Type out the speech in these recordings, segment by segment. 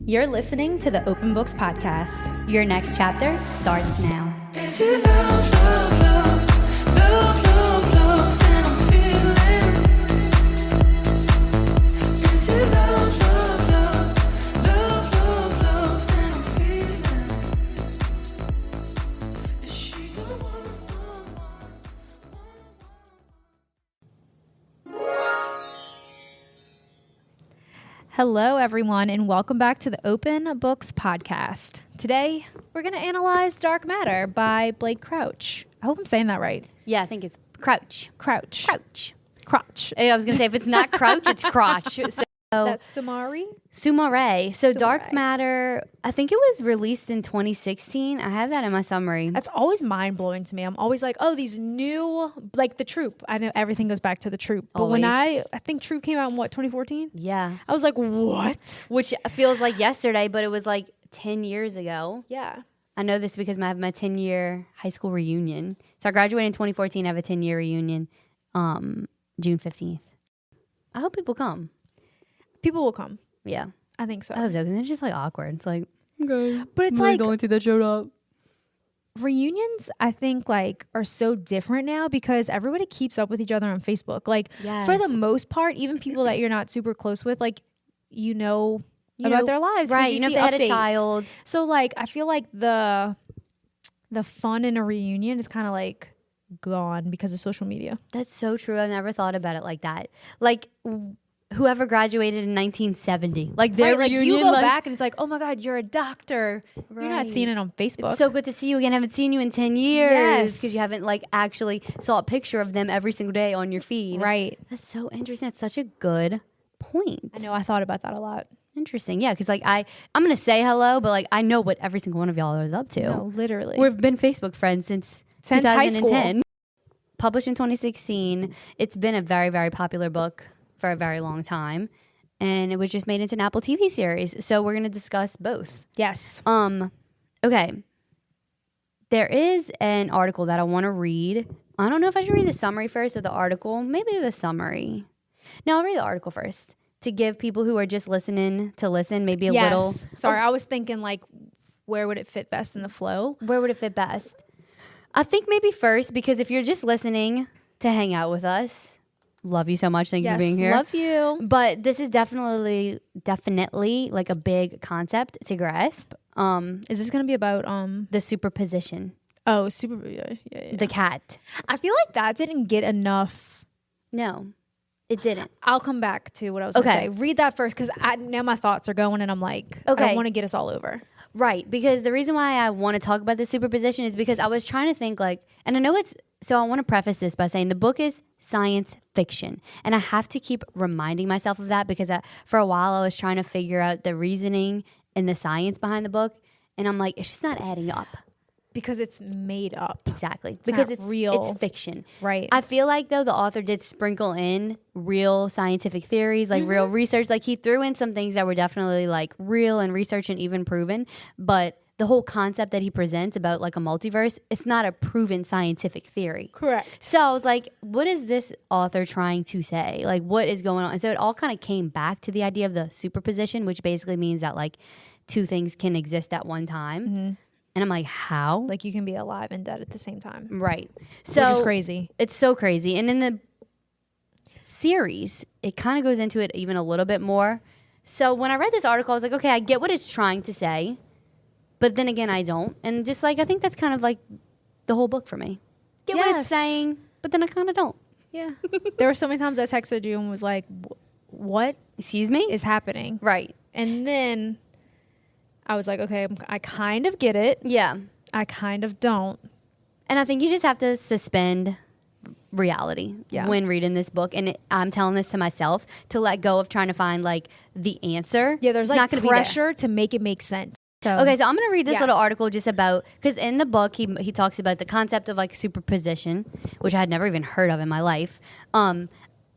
You're listening to the Open Books Podcast. Your next chapter starts now. Is it love, love, love, love, love, love that I'm feeling? Is it love, love, love, love, love, love that I'm feeling? Is she the one? Hello, everyone, and welcome back to the Open Books Podcast. Today, we're going to analyze Dark Matter by Blake Crouch. I hope I'm saying that right. Yeah, I think it's Crouch. Crouch. I was going to say, if it's not Crouch, it's Crotch. So, That's Sumari? Sumare. So Sumare. Dark Matter, I think it was released in 2016. I have that in my summary. That's always mind-blowing to me. I'm always like, oh, these new, like the Troop. I know everything goes back to the Troop. But when I think Troop came out in, 2014? Yeah. I was like, what? Which feels like yesterday, but it was like 10 years ago. Yeah. I know this because I have my 10-year high school reunion. So I graduated in 2014. I have a 10-year reunion June 15th. I hope people come. People will come. Yeah. I think so. I hope so, because it's just like awkward. It's like, okay. But it's like, going to that showed up. reunions, I think, like, are so different now because everybody keeps up with each other on Facebook. Like, for the most part, even people that you're not super close with, like, you know about their lives. Right. You know if they had a updates. child. So, like, I feel like the fun in a reunion is kind of, like, gone because of social media. That's so true. I've never thought about it like that. Like, whoever graduated in 1970, like their Like, reunion, you go like, back and it's like, oh my God, you're a doctor. You're not Right. seeing it on Facebook. It's so good to see you again. I haven't seen you in 10 years Yes. because you haven't like actually saw a picture of them every single day on your feed. Right. That's so interesting. That's such a good point. I know. I thought about that a lot. Interesting. Yeah, because like I'm gonna say hello, but like I know what every single one of y'all is up to. No, literally. We've been Facebook friends since high school. 2010. Published in 2016. It's been a very, very popular book for a very long time. And it was just made into an Apple TV series. So we're going to discuss both. Yes. Okay. There is an article that I want to read. I don't know if I should read the summary first or the article. Maybe the summary. No, I'll read the article first to give people who are just listening to listen maybe a little. Sorry, I was thinking, like, where would it fit best in the flow? Where would it fit best? I think maybe first, because if you're just listening to hang out with us, love you so much. Thank you for being here. Love you. But this is definitely like a big concept to grasp. Is this going to be about The superposition, Oh, super. Yeah. the cat. I feel like that didn't get enough. No, it didn't. I'll come back to what I was going to Okay. say. Read that first because now my thoughts are going and I'm like, I Okay. don't want to get us all over. Right, because the reason why I want to talk about the superposition is because I was trying to think like, and I know so I want to preface this by saying the book is science fiction. And I have to keep reminding myself of that because for a while I was trying to figure out the reasoning and the science behind the book. And I'm like, it's just not adding up. Because it's made up. Exactly. Because not it's real. It's fiction. Right. I feel like though the author did sprinkle in real scientific theories, like real research. Like he threw in some things that were definitely like real and research and even proven. But the whole concept that he presents about like a multiverse, it's not a proven scientific theory. Correct. So I was like, what is this author trying to say? Like what is going on? And so it all kind of came back to the idea of the superposition, which basically means that like two things can exist at one time. And I'm like, how? Like you can be alive and dead at the same time. Right. So Which is crazy. It's so crazy. And in the series, it kind of goes into it even a little bit more. So when I read this article, I was like, okay, I get what it's trying to say. But then again, I don't. And just like, I think that's kind of like the whole book for me. Get what it's saying, but then I kind of don't. Yeah. There were so many times I texted you and was like, what Excuse me? is happening? Right. And then I was like, okay, I kind of get it. Yeah. I kind of don't. And I think you just have to suspend reality when reading this book. And I'm telling this to myself to let go of trying to find like the answer. Yeah, there's It's like not gonna pressure to make it make sense. So, Okay, so I'm going to read this Yes. little article just about, because in the book, he talks about the concept of like superposition, which I had never even heard of in my life.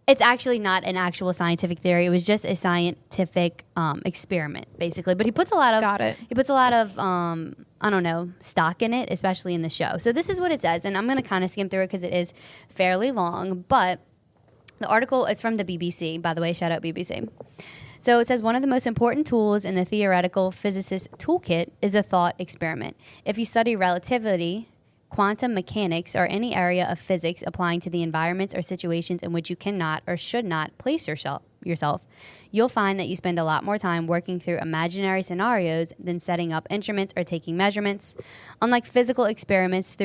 It's actually not an actual scientific theory. It was just a scientific experiment, basically. But he puts a lot of I don't know, stock in it, especially in the show. So this is what it says, and I'm going to kind of skim through it because it is fairly long. But the article is from the BBC, by the way. Shout out BBC. So it says one of the most important tools in the theoretical physicist toolkit is a thought experiment. If you study relativity, quantum mechanics, or any area of physics applying to the environments or situations in which you cannot or should not place yourself, you'll find that you spend a lot more time working through imaginary scenarios than setting up instruments or taking measurements. Unlike physical experiments,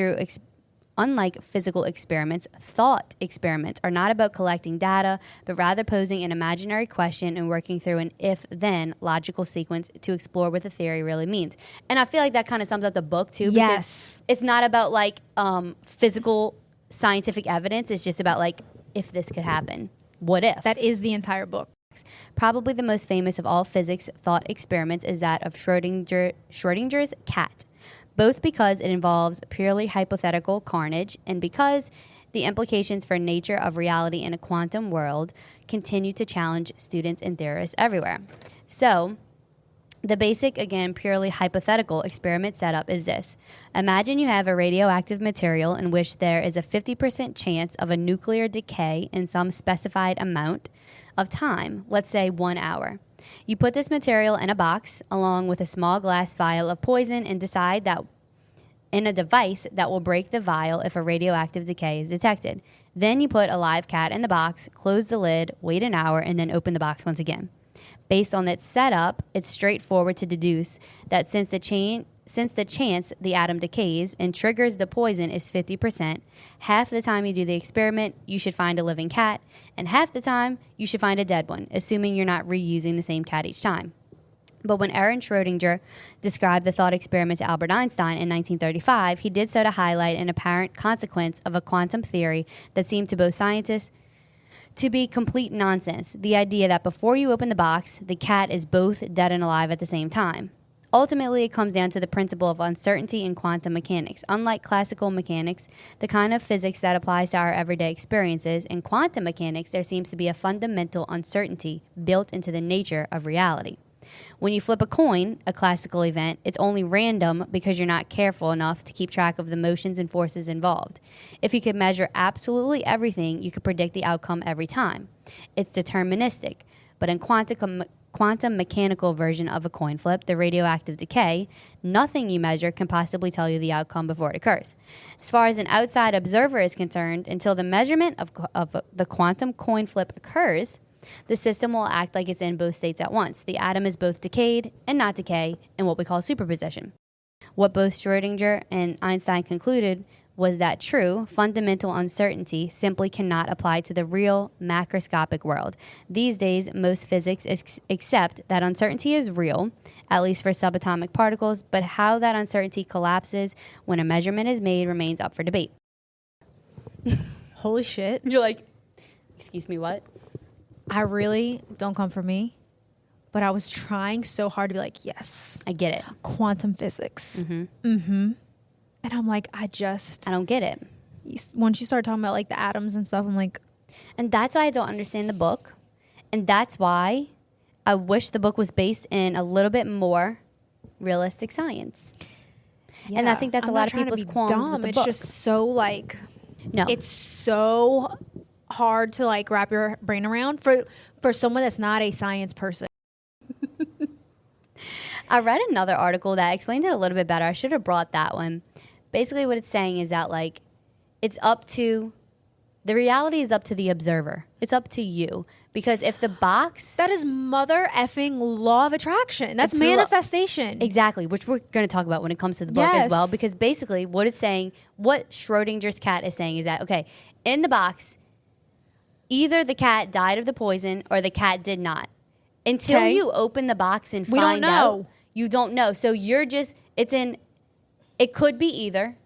thought experiments are not about collecting data, but rather posing an imaginary question and working through an if-then logical sequence to explore what the theory really means. And I feel like that kind of sums up the book, too, because Yes. it's not about, like, physical scientific evidence. It's just about, like, if this could happen. What if? That is the entire book. Probably the most famous of all physics thought experiments is that of Schrodinger's cat, both because it involves purely hypothetical carnage and because the implications for nature of reality in a quantum world continue to challenge students and theorists everywhere. So, the basic, again, purely hypothetical experiment setup is this. Imagine you have a radioactive material in which there is a 50% chance of a nuclear decay in some specified amount of time, let's say 1 hour. You put this material in a box along with a small glass vial of poison and decide that in a device that will break the vial if a radioactive decay is detected. Then you put a live cat in the box, close the lid, wait an hour, and then open the box once again. Based on that setup, it's straightforward to deduce that since the chance the atom decays and triggers the poison is 50%, half the time you do the experiment, you should find a living cat, and half the time, you should find a dead one, assuming you're not reusing the same cat each time. But when Aaron Schrodinger described the thought experiment to Albert Einstein in 1935, he did so to highlight an apparent consequence of a quantum theory that seemed to both scientists to be complete nonsense, the idea that before you open the box, the cat is both dead and alive at the same time. Ultimately, it comes down to the principle of uncertainty in quantum mechanics. Unlike classical mechanics, the kind of physics that applies to our everyday experiences, in quantum mechanics, there seems to be a fundamental uncertainty built into the nature of reality. When you flip a coin, a classical event, it's only random because you're not careful enough to keep track of the motions and forces involved. If you could measure absolutely everything, you could predict the outcome every time. It's deterministic. But in quantum mechanical version of a coin flip, the radioactive decay, nothing you measure can possibly tell you the outcome before it occurs. As far as an outside observer is concerned, until the measurement of the quantum coin flip occurs, the system will act like it's in both states at once. The atom is both decayed and not decay in what we call superposition. What both Schrodinger and Einstein concluded was that true, fundamental uncertainty simply cannot apply to the real macroscopic world. These days, most physics accept that uncertainty is real, at least for subatomic particles, but how that uncertainty collapses when a measurement is made remains up for debate. Holy shit. You're like, excuse me, what? I really, don't come for me, but I was trying so hard to be like, yes. I get it. Quantum physics. And I'm like, I don't get it. Once you start talking about like the atoms and stuff, I'm like. And that's why I don't understand the book. And that's why I wish the book was based in a little bit more realistic science. Yeah, and I think that's a lot of people's qualms with the book. It's just so like, no. It's so hard to like wrap your brain around for someone that's not a science person. I read another article that explained it a little bit better. I should have brought that one. Basically what it's saying is that like the reality is up to the observer. It's up to you. Because if the box... That is mother effing law of attraction. That's manifestation. Exactly, which we're going to talk about when it comes to the book as well. Because basically what it's saying, what Schrodinger's cat is saying is that, okay, in the box, either the cat died of the poison or the cat did not. Until you open the box and find out, you don't know. So you're just, it could be either.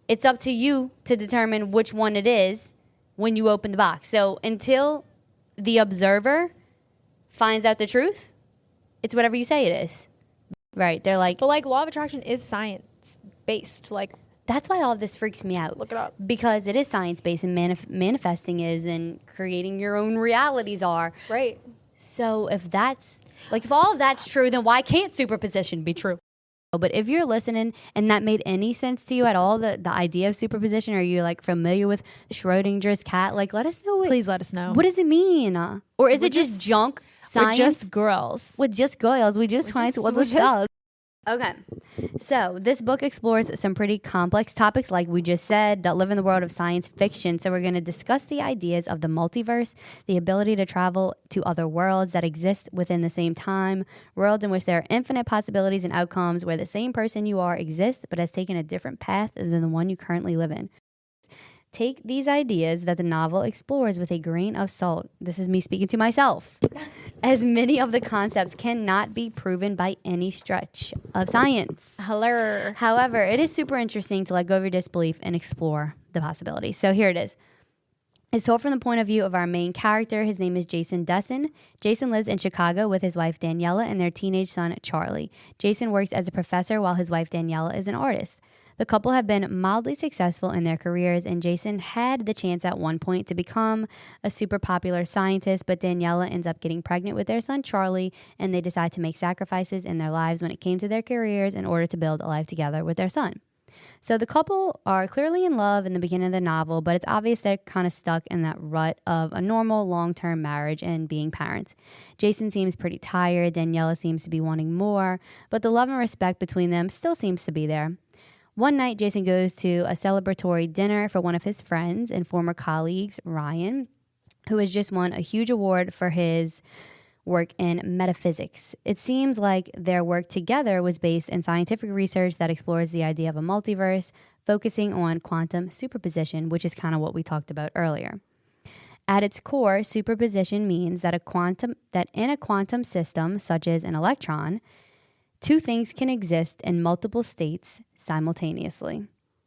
It's up to you to determine which one it is when you open the box. So until the observer finds out the truth, it's whatever you say it is. Right. They're like... But like law of attraction is science based. Like, that's why all of this freaks me out. Look it up. Because it is science-based and manifesting is and creating your own realities are. Right. So if all of that's true, then why can't superposition be true? But if you're listening and that made any sense to you at all, the idea of superposition, or you're like familiar with Schrodinger's cat, like let us know. Please let us know. What does it mean? Or is it just junk science? We're just girls. With just girls. We just trying to discuss. Okay. So this book explores some pretty complex topics, like we just said, that live in the world of science fiction. So we're going to discuss the ideas of the multiverse, the ability to travel to other worlds that exist within the same time, worlds in which there are infinite possibilities and outcomes, where the same person you are exists but has taken a different path than the one you currently live in. Take these ideas that the novel explores with a grain of salt. This is me speaking to myself. As many of the concepts cannot be proven by any stretch of science. Hello. However, it is super interesting to let go of your disbelief and explore the possibilities. So here it is. It's told from the point of view of our main character. His name is Jason Dessen. Jason lives in Chicago with his wife Daniela and their teenage son Charlie. Jason works as a professor while his wife Daniela is an artist. The couple have been mildly successful in their careers, and Jason had the chance at one point to become a super popular scientist, but Daniela ends up getting pregnant with their son Charlie, and they decide to make sacrifices in their lives when it came to their careers in order to build a life together with their son. So the couple are clearly in love in the beginning of the novel, but it's obvious they're kind of stuck in that rut of a normal long-term marriage and being parents. Jason seems pretty tired, Daniela seems to be wanting more, but the love and respect between them still seems to be there. One night, Jason goes to a celebratory dinner for one of his friends and former colleagues, Ryan, who has just won a huge award for his work in metaphysics. It seems like their work together was based in scientific research that explores the idea of a multiverse, focusing on quantum superposition, which is kind of what we talked about earlier. At its core, superposition means that in a quantum system, such as an electron, two things can exist in multiple states simultaneously.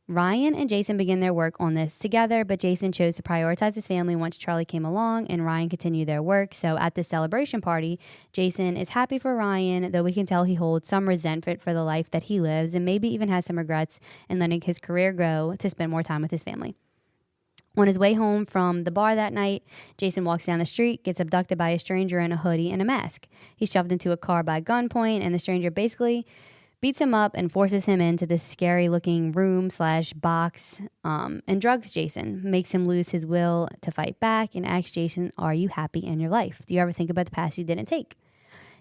Ryan and Jason begin their work on this together, but Jason chose to prioritize his family once Charlie came along, and Ryan continued their work. So at this celebration party, Jason is happy for Ryan, though we can tell he holds some resentment for the life that he lives and maybe even has some regrets in letting his career go to spend more time with his family. On his way home from the bar that night, Jason walks down the street, gets abducted by a stranger in a hoodie and a mask. He's shoved into a car by gunpoint, and the stranger basically beats him up and forces him into this scary-looking room/box and drugs Jason, makes him lose his will to fight back, and asks Jason, are you happy in your life? Do you ever think about the path you didn't take?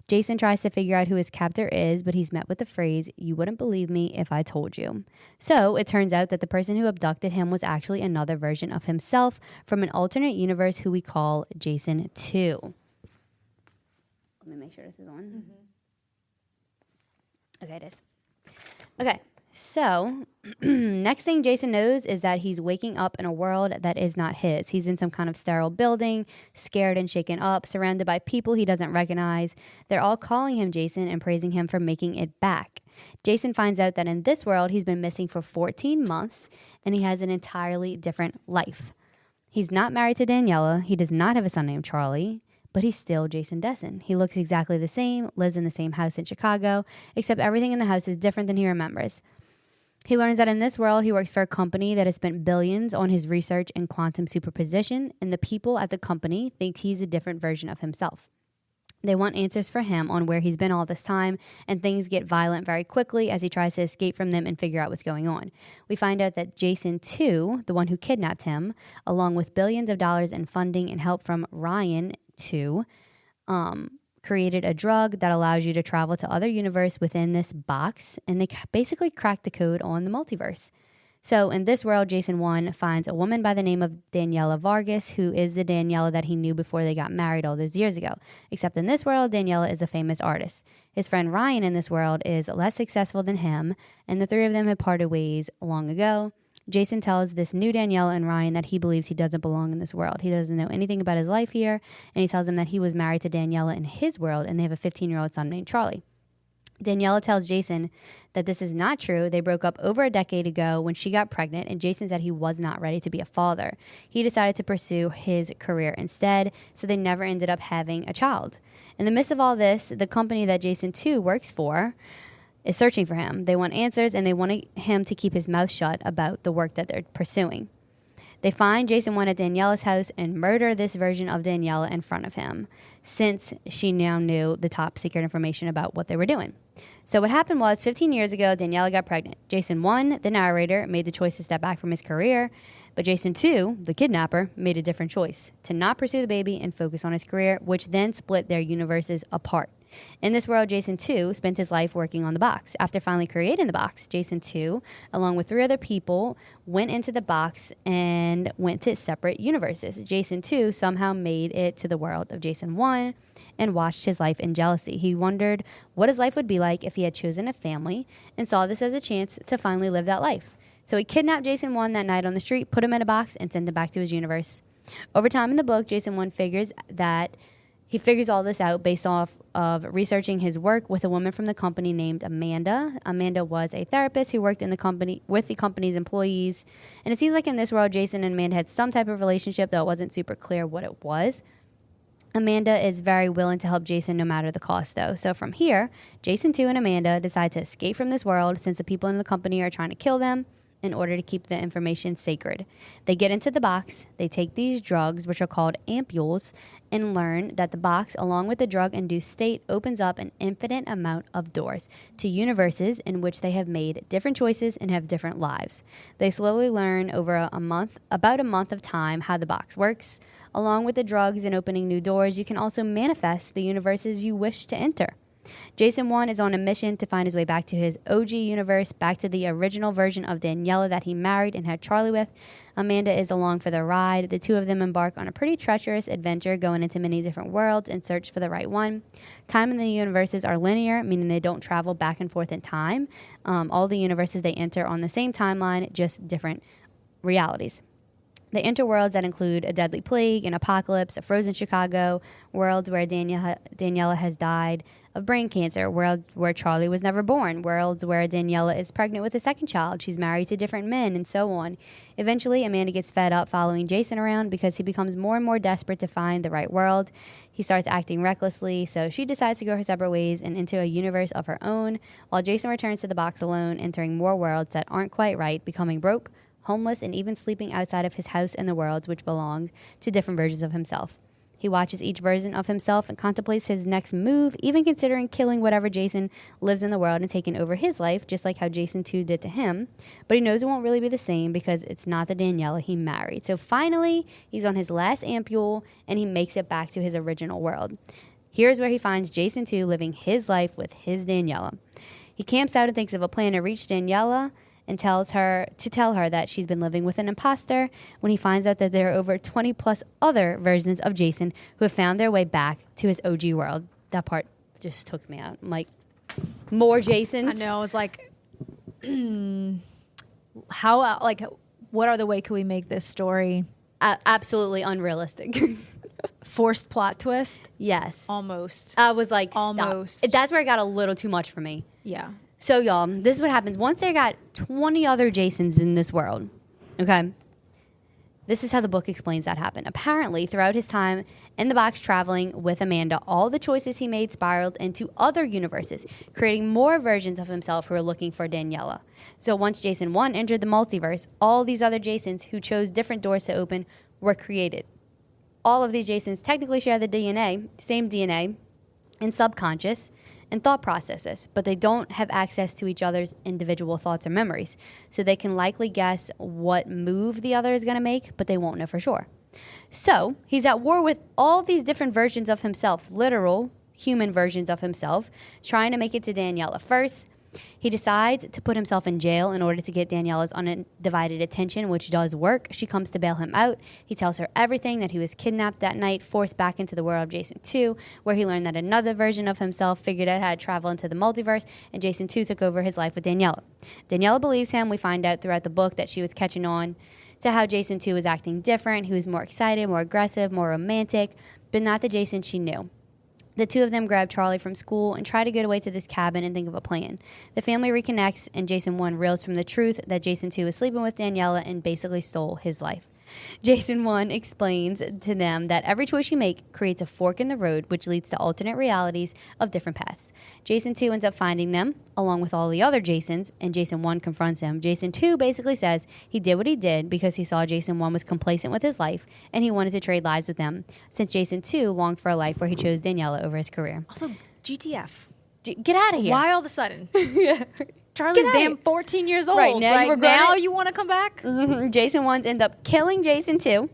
Jason tries to figure out who his captor is, but he's met with the phrase, you wouldn't believe me if I told you. So it turns out that the person who abducted him was actually another version of himself from an alternate universe who we call Jason 2. Let me make sure this is on. Mm-hmm. Okay, it is. Okay, so next thing Jason knows is that he's waking up in a world that is not his. He's in some kind of sterile building, scared and shaken up, surrounded by people he doesn't recognize. They're all calling him Jason and praising him for making it back. Jason finds out that in this world, he's been missing for 14 months, and he has an entirely different life. He's not married to Daniela. He does not have a son named Charlie, but he's still Jason Dessen. He looks exactly the same, lives in the same house in Chicago, except everything in the house is different than he remembers. He learns that in this world, he works for a company that has spent billions on his research in quantum superposition, and the people at the company think he's a different version of himself. They want answers for him on where he's been all this time, and things get violent very quickly as he tries to escape from them and figure out what's going on. We find out that Jason 2, the one who kidnapped him, along with billions of dollars in funding and help from Ryan 2, created a drug that allows you to travel to other universe within this box, and they basically cracked the code on the multiverse. So in this world, Jason 1 finds a woman by the name of Daniela Vargas, who is the Daniela that he knew before they got married all those years ago. Except in this world, Daniela is a famous artist. His friend Ryan in this world is less successful than him, and the three of them had parted ways long ago. Jason tells this new Daniela and Ryan that he believes he doesn't belong in this world. He doesn't know anything about his life here, and he tells them that he was married to Daniela in his world, and they have a 15-year-old son named Charlie. Daniela tells Jason that this is not true. They broke up over a decade ago when she got pregnant, and Jason said he was not ready to be a father. He decided to pursue his career instead, so they never ended up having a child. In the midst of all this, the company that Jason 2 works for is searching for him. They want answers, and they want him to keep his mouth shut about the work that they're pursuing. They find Jason 1 at Daniela's house and murder this version of Daniela in front of him, since she now knew the top secret information about what they were doing. So what happened was 15 years ago, Daniela got pregnant. Jason 1, the narrator, made the choice to step back from his career, but Jason 2, the kidnapper, made a different choice, to not pursue the baby and focus on his career, which then split their universes apart. In this world, Jason 2 spent his life working on the box. After finally creating the box, Jason 2, along with 3 other people, went into the box and went to separate universes. Jason 2 somehow made it to the world of Jason 1 and watched his life in jealousy. He wondered what his life would be like if he had chosen a family and saw this as a chance to finally live that life. So he kidnapped Jason 1 that night on the street, put him in a box, and sent him back to his universe. Over time in the book, Jason 1 figures all this out based off of researching his work with a woman from the company named Amanda. Amanda was a therapist who worked in the company with the company's employees. And it seems like in this world, Jason and Amanda had some type of relationship, though it wasn't super clear what it was. Amanda is very willing to help Jason no matter the cost, though. So from here, Jason 2 and Amanda decide to escape from this world since the people in the company are trying to kill them in order to keep the information sacred. They get into the box, they take these drugs, which are called ampules, and learn that the box, along with the drug-induced state, opens up an infinite amount of doors to universes in which they have made different choices and have different lives. They slowly learn over about a month of time how the box works. Along with the drugs and opening new doors, you can also manifest the universes you wish to enter. Jason 1 is on a mission to find his way back to his OG universe, back to the original version of Daniela that he married and had Charlie with. Amanda is along for the ride. The two of them embark on a pretty treacherous adventure, going into many different worlds in search for the right one. Time in the universes are linear, meaning they don't travel back and forth in time. All the universes they enter on the same timeline, just different realities. They enter worlds that include a deadly plague, an apocalypse, a frozen Chicago, worlds where Daniela has died of brain cancer, worlds where Charlie was never born, worlds where Daniela is pregnant with a second child, she's married to different men, and so on. Eventually, Amanda gets fed up following Jason around because he becomes more and more desperate to find the right world. He starts acting recklessly, so she decides to go her separate ways and into a universe of her own, while Jason returns to the box alone, entering more worlds that aren't quite right, becoming broke, homeless, and even sleeping outside of his house in the worlds which belong to different versions of himself. He watches each version of himself and contemplates his next move, even considering killing whatever Jason lives in the world and taking over his life, just like how Jason 2 did to him. But he knows it won't really be the same because it's not the Daniela he married. So finally, he's on his last ampule, and he makes it back to his original world. Here's where he finds Jason 2 living his life with his Daniela. He camps out and thinks of a plan to reach Daniela, and tell her that she's been living with an imposter, when he finds out that there are over 20 plus other versions of Jason who have found their way back to his OG world. That part just took me out. I'm like, more Jasons? I know. It's like, how, like, what other way could we make this story? Absolutely unrealistic. Forced plot twist? Yes. Almost. I was like, almost. Stop. That's where it got a little too much for me. Yeah. So, y'all, this is what happens. Once they got 20 other Jasons in this world, okay, this is how the book explains that happened. Apparently, throughout his time in the box traveling with Amanda, all the choices he made spiraled into other universes, creating more versions of himself who are looking for Daniela. So once Jason 1 entered the multiverse, all these other Jasons who chose different doors to open were created. All of these Jasons technically share the same DNA, and subconscious and thought processes, but they don't have access to each other's individual thoughts or memories. So they can likely guess what move the other is going to make, but they won't know for sure. So he's at war with all these different versions of himself, literal human versions of himself, trying to make it to Daniela. First, he decides to put himself in jail in order to get Daniela's undivided attention, which does work. She comes to bail him out. He tells her everything, that he was kidnapped that night, forced back into the world of Jason 2, where he learned that another version of himself figured out how to travel into the multiverse, and Jason 2 took over his life with Daniela. Daniela believes him. We find out throughout the book that she was catching on to how Jason 2 was acting different. He was more excited, more aggressive, more romantic, but not the Jason she knew. The two of them grab Charlie from school and try to get away to this cabin and think of a plan. The family reconnects, and Jason 1 reels from the truth that Jason 2 is sleeping with Daniela and basically stole his life. Jason 1 explains to them that every choice you make creates a fork in the road, which leads to alternate realities of different paths. Jason 2 ends up finding them, along with all the other Jasons, and Jason 1 confronts him. Jason 2 basically says he did what he did because he saw Jason 1 was complacent with his life, and he wanted to trade lives with them, since Jason 2 longed for a life where he chose Daniela over his career. Also, GTF. Get out of here. Why all of a sudden? Charlie's damn 14 years old. Right, now like, you regret now it? you want to come back? Mm-hmm. Jason 1 ends up killing Jason 2,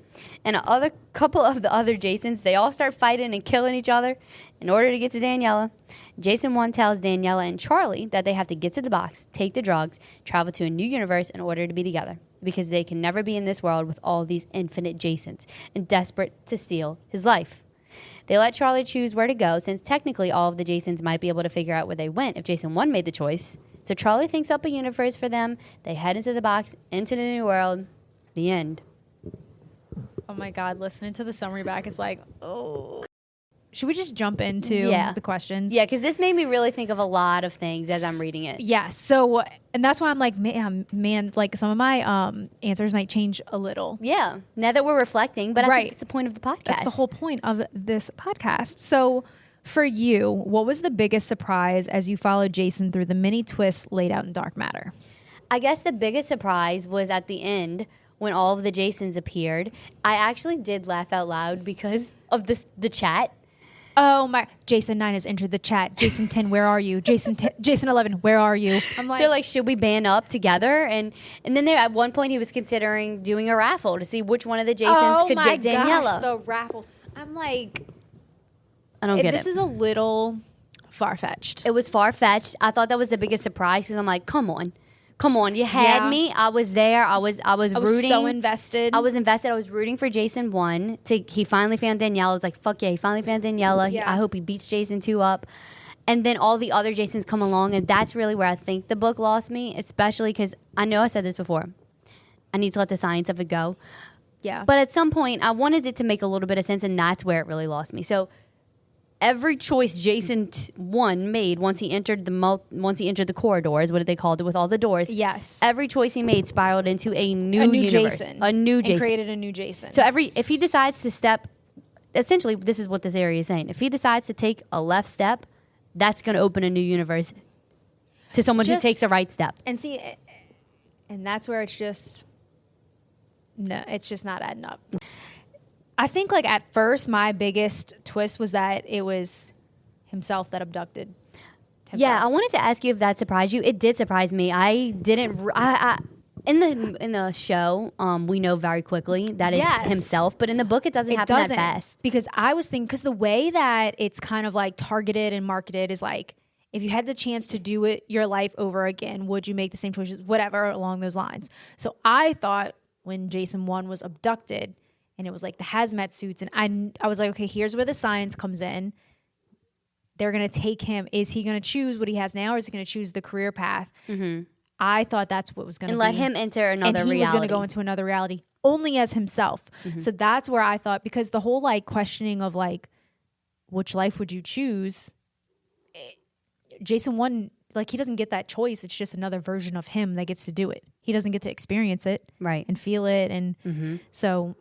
and a couple of the other Jasons, they all start fighting and killing each other in order to get to Daniela. Jason 1 tells Daniela and Charlie that they have to get to the box, take the drugs, travel to a new universe in order to be together, because they can never be in this world with all these infinite Jasons and desperate to steal his life. They let Charlie choose where to go, since technically all of the Jasons might be able to figure out where they went if Jason 1 made the choice. So Charlie thinks up a universe for them. They head into the box, into the new world. The end. Oh my God, listening to the summary back is like, oh. Should we just jump into the questions? Yeah, because this made me really think of a lot of things as I'm reading it. Yeah, so, and that's why I'm like, man, like some of my answers might change a little. Yeah, now that we're reflecting, but I think it's the point of the podcast. That's the whole point of this podcast. So for you, what was the biggest surprise as you followed Jason through the many twists laid out in Dark Matter? I guess the biggest surprise was at the end when all of the Jasons appeared. I actually did laugh out loud because of the chat. Oh my! Jason 9 has entered the chat. Jason 10, where are you? Jason 11, where are you? I'm like, they're like, should we band up together? And then there at one point he was considering doing a raffle to see which one of the Jasons could get Daniela. Gosh, the raffle. I'm like, I don't get this it. is a little far fetched. It was far fetched. I thought that was the biggest surprise because I'm like, come on, you had me. I was there. I was rooting. So invested. I was invested. I was rooting for Jason 1. He finally found Daniela. I was like, fuck yeah, he finally found Daniela. Yeah. I hope he beats Jason 2 up. And then all the other Jasons come along, and that's really where I think the book lost me, especially because I know I said this before. I need to let the science of it go. Yeah. But at some point, I wanted it to make a little bit of sense, and that's where it really lost me. So every choice Jason 1 made once he entered the corridors, what did they call it, with all the doors? Yes. Every choice he made spiraled into a new universe. Jason. A new Jason. And created a new Jason. So if he decides to step, essentially this is what the theory is saying. If he decides to take a left step, that's going to open a new universe to someone who takes a right step. And see, and that's where it's just not adding up. I think like at first my biggest twist was that it was himself that abducted himself. Yeah, I wanted to ask you if that surprised you. It did surprise me. I didn't. In the show, we know very quickly that it's himself, but in the book, it doesn't happen that fast. Because I was thinking, because the way that it's kind of like targeted and marketed is like, if you had the chance to do it your life over again, would you make the same choices? Whatever along those lines. So I thought when Jason 1 was abducted, and it was like the hazmat suits, and I was like, okay, here's where the science comes in. They're going to take him. Is he going to choose what he has now, or is he going to choose the career path? Mm-hmm. I thought that's what was going to be. And let him enter another reality. And he was going to go into another reality only as himself. Mm-hmm. So that's where I thought, because the whole like questioning of like, which life would you choose? Jason 1, like he doesn't get that choice. It's just another version of him that gets to do it. He doesn't get to experience it. Right. And feel it. And so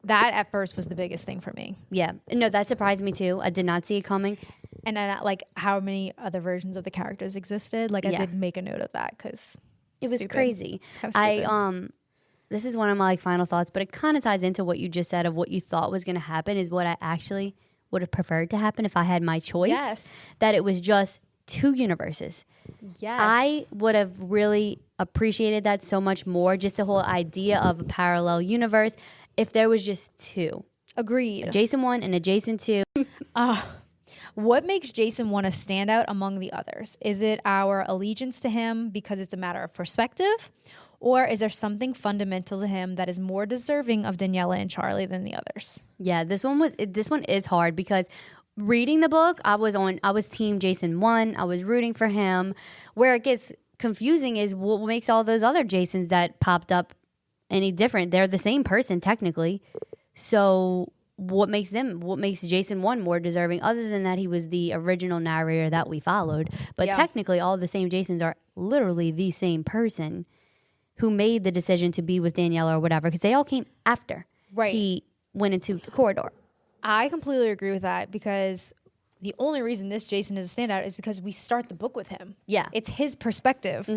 that at first was the biggest thing for me. Yeah. No, that surprised me too. I did not see it coming. And then like how many other versions of the characters existed. Like I did make a note of that because it was crazy. It's kind of stupid. This is one of my like final thoughts, but it kind of ties into what you just said of what you thought was going to happen is what I actually would have preferred to happen if I had my choice. Yes. That it was just 2 universes. Yes. I would have really appreciated that so much more, just the whole idea of a parallel universe, if there was just 2. Agreed. A Jason 1 and a Jason 2. What makes Jason 1 a standout among the others? Is it our allegiance to him because it's a matter of perspective? Or is there something fundamental to him that is more deserving of Daniela and Charlie than the others? Yeah, this one is hard because reading the book, I was team Jason 1. I was rooting for him. Where it gets confusing is what makes all those other Jasons that popped up any different. They're the same person technically. So what makes Jason 1 more deserving, other than that he was the original narrator that we followed? But technically all the same Jasons are literally the same person. who made the decision to be with Daniela or whatever, because they all came after he went into the corridor. I completely agree with that, because the only reason this Jason is a standout is because we start the book with him. Yeah. It's his perspective.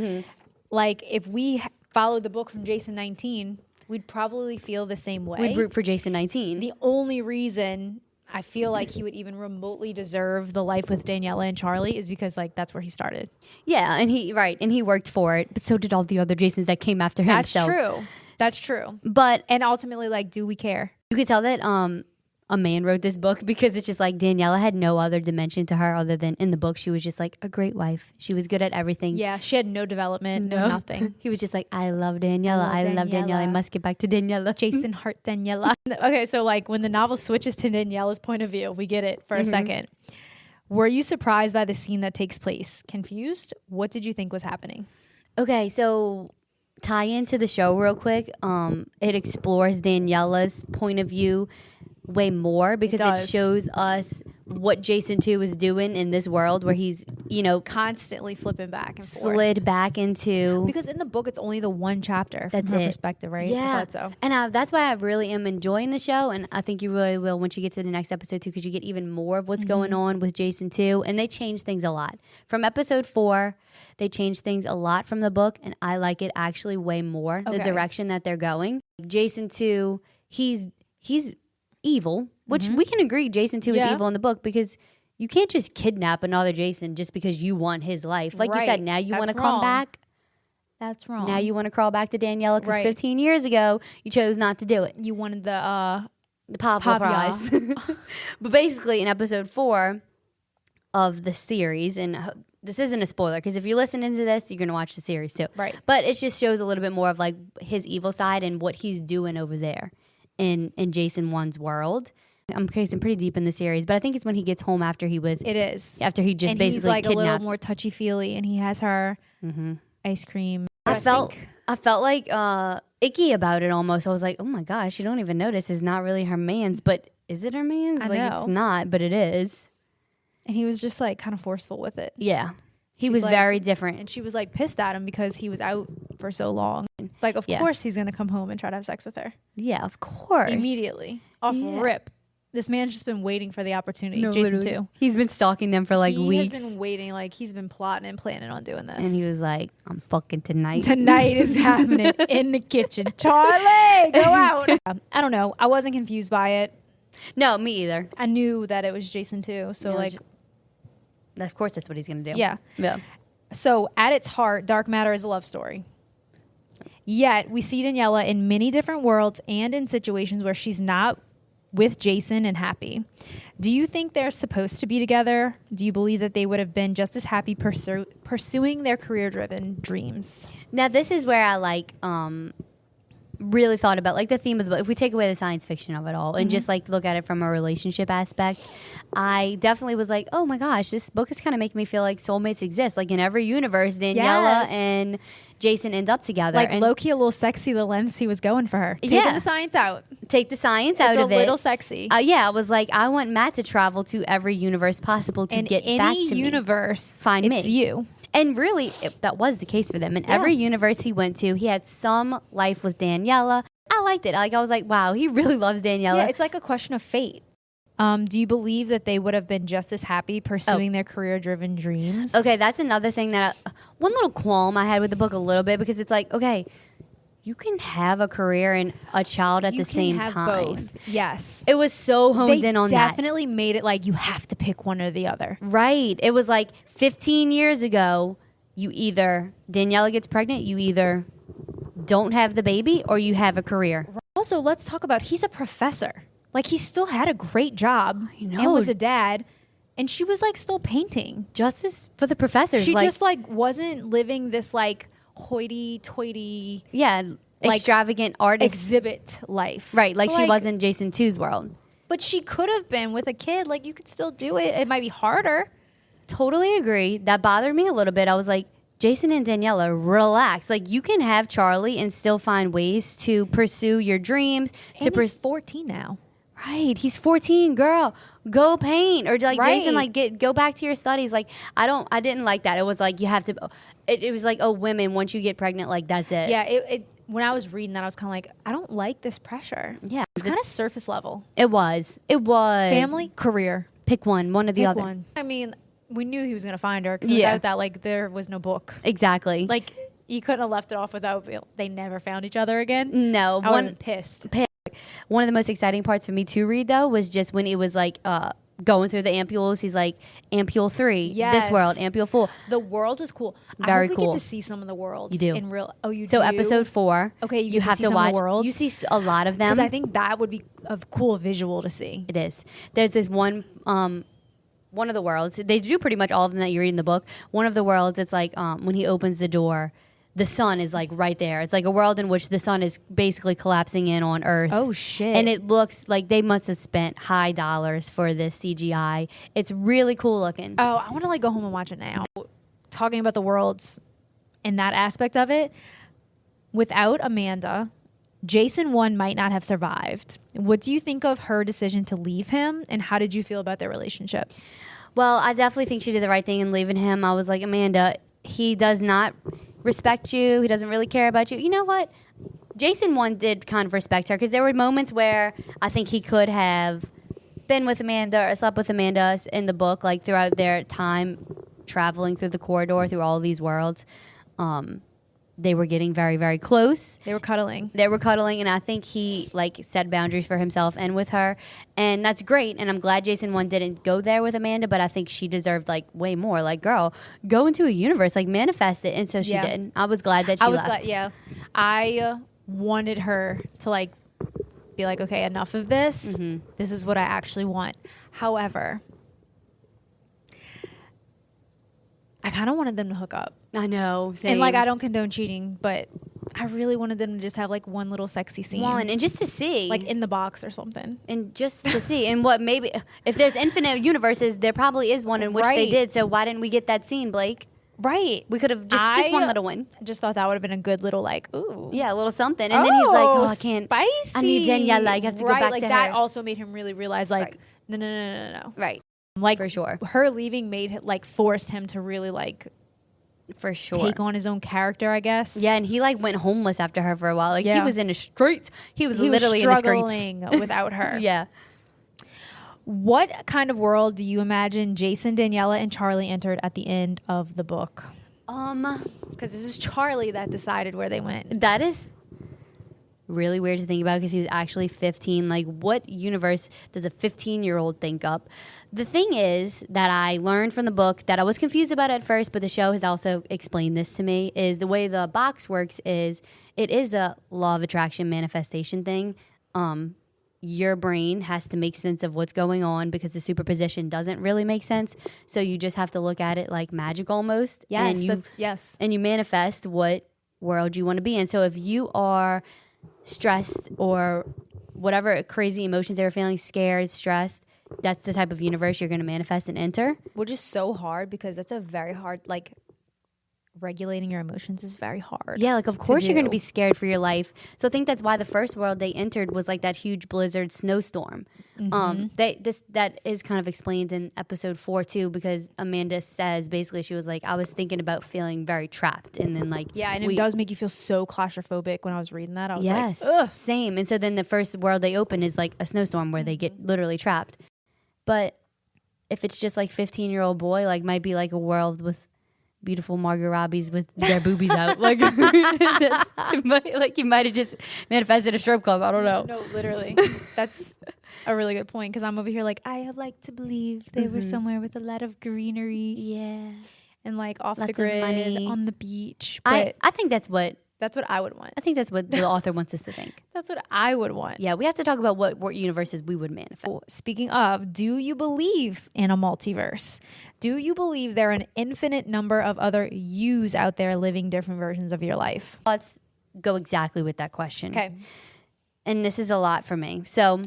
Like, if we followed the book from Jason 19, we'd probably feel the same way. We'd root for Jason 19. The only reason I feel like he would even remotely deserve the life with Daniela and Charlie is because, like, that's where he started. Yeah, and he worked for it, but so did all the other Jasons that came after him. That's true. That's true. But and ultimately, like, do we care? You could tell that a man wrote this book, because it's just like Daniela had no other dimension to her other than in the book she was just like a great wife. She was good at everything. Yeah, she had no development, no nothing. He was just like, I love Daniela. I love Daniela. I must get back to Daniela. Jason Hart Daniela. Okay, so like when the novel switches to Daniela's point of view, we get it for a second. Were you surprised by the scene that takes place? Confused? What did you think was happening? Okay, so tie into the show real quick. It explores Daniela's point of view way more, because it shows us what Jason 2 is doing in this world where he's, constantly flipping back and forth. Slid back into... Because in the book, it's only the one chapter from That's her it. perspective, right? Yeah. I thought so. And that's why I really am enjoying the show, and I think you really will once you get to the next episode too, because you get even more of what's going on with Jason 2, and they change things a lot. From episode 4, they change things a lot from the book, and I like it actually way more, the direction that they're going. Jason 2, he's evil, which we can agree Jason 2 is evil in the book, because you can't just kidnap another Jason just because you want his life. Like you said, now you want to come back. That's wrong. Now you want to crawl back to Daniela because 15 years ago you chose not to do it. You wanted the Pavlov prize. But basically in episode 4 of the series, and this isn't a spoiler because if you're listening to this, you're going to watch the series too. Right. But it just shows a little bit more of like his evil side and what he's doing over there in Jason 1's world. I'm pretty deep in the series, but I think it's when he gets home after he was... It is. After he just and basically he's like kidnapped. a little more touchy-feely, and he has her ice cream. I felt like icky about it almost. I was like, oh my gosh, you don't even notice it's not really her man's, but is it her man's? I know. It's not, but it is. And he was just like kind of forceful with it. Yeah. He She's was like, very different. And she was like pissed at him because he was out for so long. Like, of course he's going to come home and try to have sex with her. Yeah, of course. Immediately. Off rip. This man's just been waiting for the opportunity. Jason too. He's been stalking them for like weeks. He's been waiting, like he's been plotting and planning on doing this. And he was like, I'm fucking tonight. Tonight is happening in the kitchen. Charlie, go out. I don't know. I wasn't confused by it. No, me either. I knew that it was Jason too. So like, of course that's what he's going to do. Yeah. Yeah. So at its heart, Dark Matter is a love story. Yet we see Daniela in many different worlds and in situations where she's not with Jason and happy. Do you think they're supposed to be together? Do you believe that they would have been just as happy pursuing their career-driven dreams? Now this is where I like really thought about like the theme of the book. If we take away the science fiction of it all and just like look at it from a relationship aspect, I definitely was like, oh my gosh, this book is kind of making me feel like soulmates exist. Like in every universe, Daniela and Jason end up together. Like and low-key a little sexy, the lens he was going for her. Taking the science out. Take the science out of it. It's a little sexy. Yeah, I was like, I want Matt to travel to every universe possible to get back to me. In any universe, find it's me. you. And really, that was the case for them. In every universe he went to, he had some life with Daniela. I liked it. Like I was like, wow, he really loves Daniela. Yeah, it's like a question of fate. Do you believe that they would have been just as happy pursuing their career-driven dreams? Okay, that's another thing that one little qualm I had with the book a little bit, because it's like, okay, you can have a career and a child at the same time. Both. Yes. It was so honed in on that. They definitely made it like you have to pick one or the other. Right. It was like 15 years ago, Daniela gets pregnant, you either don't have the baby or you have a career. Also, let's talk about, he's a professor. Like he still had a great job and was a dad. And she was like still painting. Justice for the professors. She just like wasn't living this like hoity-toity, extravagant artist exhibit life. Right, like she wasn't Jason 2's world. But she could have been with a kid. Like you could still do it. It might be harder. Totally agree. That bothered me a little bit. I was like, Jason and Daniela, relax. Like you can have Charlie and still find ways to pursue your dreams. And he's 14 now. Right, he's 14, girl. Go paint, or like Jason, like go back to your studies. Like I didn't like that. It was like you have to. It was like, oh, women, once you get pregnant, like that's it. Yeah, it when I was reading that, I was kind of like, I don't like this pressure. Yeah, It was kind of surface level. It was. Family, career. Pick one or the Pick other. one. I mean, we knew he was gonna find her because Yeah. without that, like, there was no book. Exactly. Like, you couldn't have left it off without they never found each other again. No, I would have been pissed. One of the most exciting parts for me to read though was just when it was like going through the ampules. He's like ampule 3, Yes. this world, ampule 4. The world was cool. Very I hope we cool. get to see some of the worlds. You do. In real. Oh, you So do? episode 4. Okay, you get to have see to some of watch. the worlds? You see a lot of them. Because I think that would be a cool visual to see. It is. There's this one of the worlds. They do pretty much all of them that you read in the book. One of the worlds, it's like when he opens the door, the sun is like right there. It's like a world in which the sun is basically collapsing in on Earth. Oh, shit. And it looks like they must have spent high dollars for this CGI. It's really cool looking. Oh, I want to like go home and watch it now. Talking about the worlds and that aspect of it, without Amanda, Jason 1 might not have survived. What do you think of her decision to leave him, and how did you feel about their relationship? Well, I definitely think she did the right thing in leaving him. I was like, Amanda, he does not respect you. He doesn't really care about you. You know what? Jason 1 did kind of respect her because there were moments where I think he could have been with Amanda or slept with Amanda in the book, like throughout their time traveling through the corridor through all of these worlds. They were getting very, very close. They were cuddling. And I think he like set boundaries for himself and with her, and that's great. And I'm glad Jason 1 didn't go there with Amanda, but I think she deserved like way more. Like, girl, go into a universe, like manifest it, and so she did. I was glad that she left. Glad, yeah. I wanted her to like be like, okay, enough of this. Mm-hmm. This is what I actually want. However, I kind of wanted them to hook up. I know, same. And like, I don't condone cheating, but I really wanted them to just have like one little sexy scene. and just to see, Like in the box or something. and just to see, and what maybe if there's infinite universes, there probably is one in which they Right. did. So why didn't we get that scene, Blake? Right. We could have just one little one. Just thought that would have been a good little like, ooh. Yeah, a little something. And then he's like, oh, I can't. Spicy. I need Daniela. I have to go back like to that her. also made him really realize like, Right. no. Right. Like For sure. her leaving forced him to really like For sure. take on his own character, I guess. Yeah, and he like went homeless after her for a while. Like he Yeah. was in the streets. He was He literally was in the streets. struggling without her. Yeah. What kind of world do you imagine Jason, Daniela, and Charlie entered at the end of the book? Because this is Charlie that decided where they went. That is really weird to think about because he was actually 15. Like, what universe does a 15-year-old think up? The thing is that I learned from the book that I was confused about at first, but the show has also explained this to me, is the way the box works is it is a law of attraction manifestation thing. Your brain has to make sense of what's going on because the superposition doesn't really make sense. So you just have to look at it like magic almost. Yes, and and you manifest what world you want to be in. So if you are stressed or whatever crazy emotions they were feeling, scared, stressed, that's the type of universe you're going to manifest and enter. Which is so hard because that's a very hard, like, regulating your emotions is very hard. Yeah, like, of course you're going to do. be scared for your life. So I think that's why the first world they entered was like that huge blizzard snowstorm. That is kind of explained in episode 4 too, because Amanda says basically she was like, I was thinking about feeling very trapped, and then like Yeah, and it does make you feel so claustrophobic when I was reading that. I was yes, like, ugh. same. And so then the first world they open is like a snowstorm where they get literally trapped. But if it's just like 15-year-old boy, like might be like a world with beautiful Margot Robbies with their boobies out. Like, you might have just manifested a strip club. I don't know. No, literally. That's a really good point because I'm over here like, I like to believe they were somewhere with a lot of greenery. Yeah. And like off Lots the of grid money. on the beach. I But think that's what I would want. the author wants us to think. That's what I would want. Yeah, we have to talk about what universes we would manifest. Speaking of, do you believe in a multiverse? Do you believe there are an infinite number of other yous out there living different versions of your life? Let's go exactly with that question. Okay. And this is a lot for me. So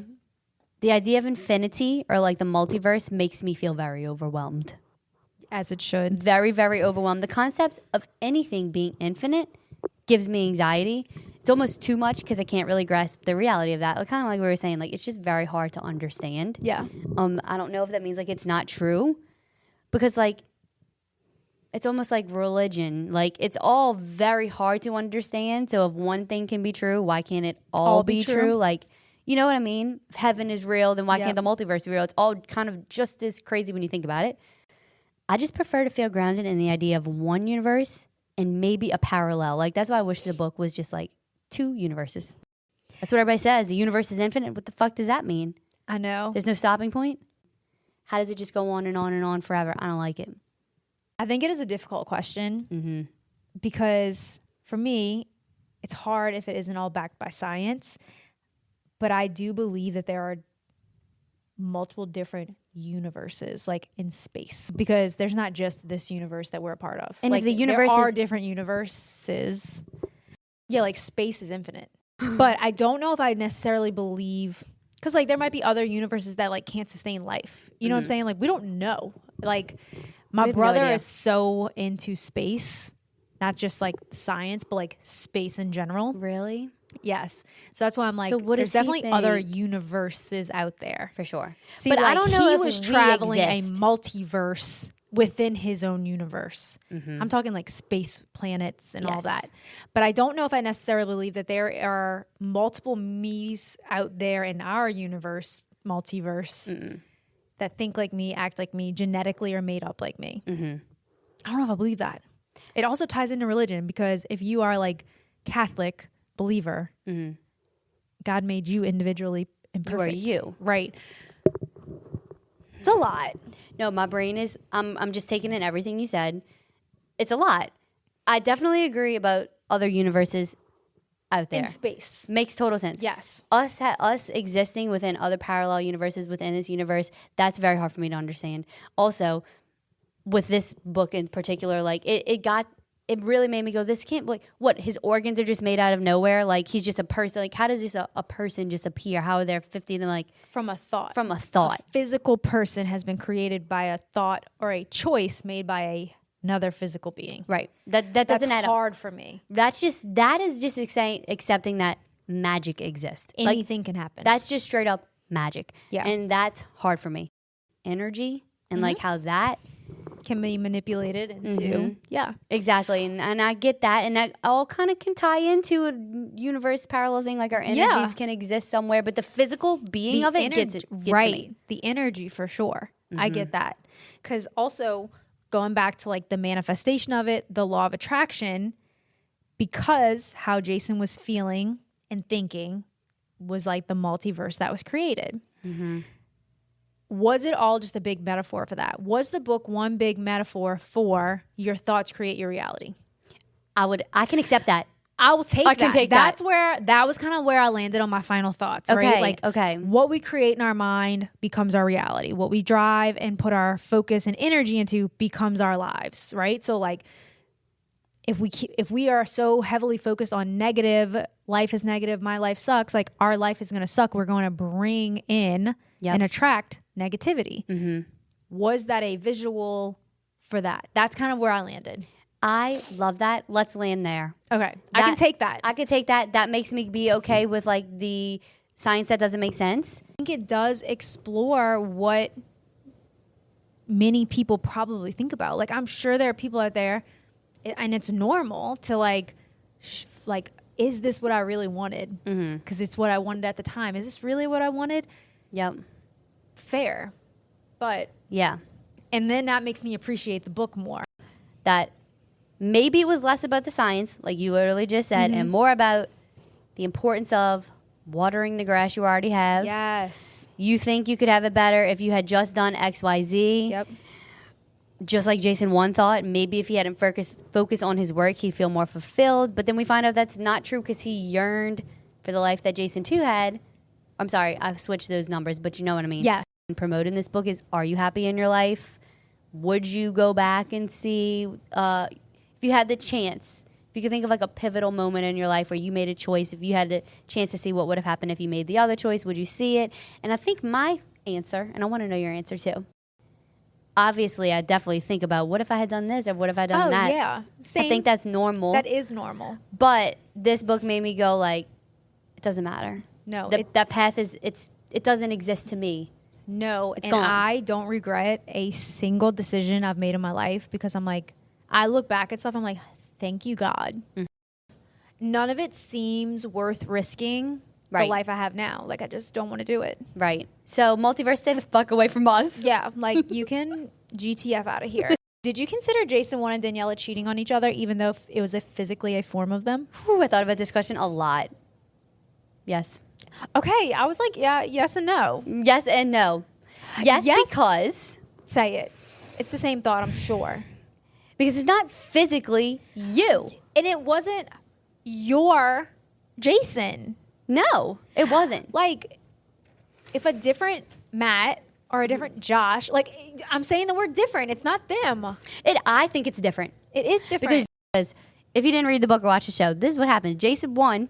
the idea of infinity or like the multiverse makes me feel very overwhelmed. As it should. Very, very overwhelmed. The concept of anything being infinite gives me anxiety. it's almost too much because I can't really grasp the reality of that. Like, kind of like we were saying, like it's just very hard to understand. Yeah. I don't know if that means like it's not true, because like it's almost like religion. Like it's all very hard to understand. So if one thing can be true, why can't it all be true? Like, you know what I mean? If heaven is real, then why can't the multiverse be real? It's all kind of just as crazy when you think about it. I just prefer to feel grounded in the idea of one universe and maybe a parallel. Like that's why I wish the book was just like 2 universes. That's what everybody says. The universe is infinite. What the fuck does that mean? I know. There's no stopping point? How does it just go on and on and on forever? I don't like it. I think it is a difficult question because for me, it's hard if it isn't all backed by science. But I do believe that there are multiple different universes, like in space, because there's not just this universe that we're a part of. And like, if the universe there are is different universes. Yeah, like space is infinite. But I don't know if I necessarily believe, because like there might be other universes that like can't sustain life. You know what I'm saying? Like we don't know. Like my brother is so into space, not just like science, but like space in general. Really? Yes. So that's why I'm like, So what there's does he definitely other think? universes out there. For sure. See, but like, I don't know he if was we traveling exist. a multiverse within his own universe. I'm talking like space planets and all that. But I don't know if I necessarily believe that there are multiple me's out there in our universe, multiverse, that think like me, act like me, genetically or made up like me. I don't know if I believe that. It also ties into religion, because if you are like Catholic believer, God made you individually imperfect. You are you. Right. It's a lot. No, my brain is, I'm just taking in everything you said. It's a lot. I definitely agree about other universes out there. In space. Makes total sense. Yes. Us existing within other parallel universes within this universe, that's very hard for me to understand. Also, with this book in particular, like it really made me go, this can't, like, what, his organs are just made out of nowhere? Like, he's just a person. Like, how does just a person just appear? How are there 50 of them, like? From a thought. From a thought. A physical person has been created by a thought or a choice made by another physical being. Right. That doesn't add That's up. hard for me. That is just accepting that magic exists. Anything can happen. That's just straight up magic. Yeah. And that's hard for me. Energy and like how that can be manipulated into. Yeah. exactly. And I get that. And that all kind of can tie into a universe parallel thing. Like our energies can exist somewhere, but the physical being of it gets right. to me. The energy for sure. I get that. Because also going back to like the manifestation of it, the law of attraction, because how Jason was feeling and thinking was like the multiverse that was created. Was it all just a big metaphor for that? Was the book one big metaphor for your thoughts create your reality? I can accept that. I will take that. I can take That's that. where, that was kind of where I landed on my final thoughts, right? Like, what we create in our mind becomes our reality. What we drive and put our focus and energy into becomes our lives, right? So like, if we are so heavily focused on negative, life is negative, my life sucks, like our life is going to suck. We're going to bring in and attract negativity. Was that a visual for that? That's kind of where I landed. I love that. Let's land there. Okay. I can take that. I can take that. That makes me be okay with like the science that doesn't make sense. I think it does explore what many people probably think about. Like, I'm sure there are people out there, and it's normal to like, is this what I really wanted? Because it's what I wanted at the time. Is this really what I wanted? Yep. Fair. But yeah. And then that makes me appreciate the book more. That maybe it was less about the science, like you literally just said, and more about the importance of watering the grass you already have. Yes. You think you could have it better if you had just done X, Y, Z. Yep. Just like Jason 1 thought, maybe if he hadn't focused on his work, he'd feel more fulfilled. But then we find out that's not true because he yearned for the life that Jason 2 had. I'm sorry, I've switched those numbers, but you know what I mean. Yeah. Promoting this book is, are you happy in your life? Would you go back and see, if you had the chance, if you could think of like a pivotal moment in your life where you made a choice, if you had the chance to see what would have happened if you made the other choice, would you see it? And I think my answer, and I want to know your answer too, obviously, I definitely think about what if I had done this or what if I had done that. Oh, yeah. Same. I think that's normal. That is normal. But this book made me go like, it doesn't matter. No. That path it doesn't exist to me. No. It's and gone. I don't regret a single decision I've made in my life because I'm like, I look back at stuff, I'm like, thank you, God. Mm. None of it seems worth risking the life I have now. Like, I just don't want to do it. Right. So, multiverse, stay the fuck away from us. Yeah. Like, you can GTF out of here. Did you consider Jason 1 and Daniela cheating on each other, even though it was physically a form of them? Whew, I thought about this question a lot. Yes. Okay. I was like, yeah, yes and no. Yes and no. Yes, because... Say it. It's the same thought, I'm sure. Because it's not physically you. And it wasn't your Jason. No, it wasn't. Like, if a different Matt or a different Josh, like, I'm saying the word different. It's not them. I think it's different. It is different. Because if you didn't read the book or watch the show, this is what happens. Jason 1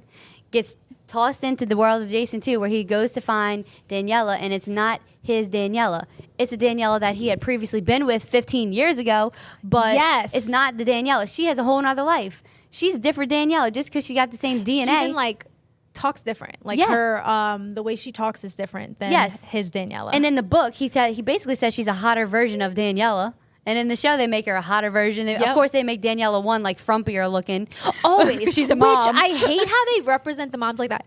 gets tossed into the world of Jason 2 where he goes to find Daniela, and it's not his Daniela. It's a Daniela that he had previously been with 15 years ago, but it's not the Daniela. She has a whole nother life. She's a different Daniela just because she got the same DNA. She even, like, talks different. Like, her, the way she talks is different than his Daniela. And in the book, he basically says she's a hotter version of Daniela. And in the show, they make her a hotter version. Of course, they make Daniela 1 like frumpier looking. Always. She's a mom. Which I hate how they represent the moms like that.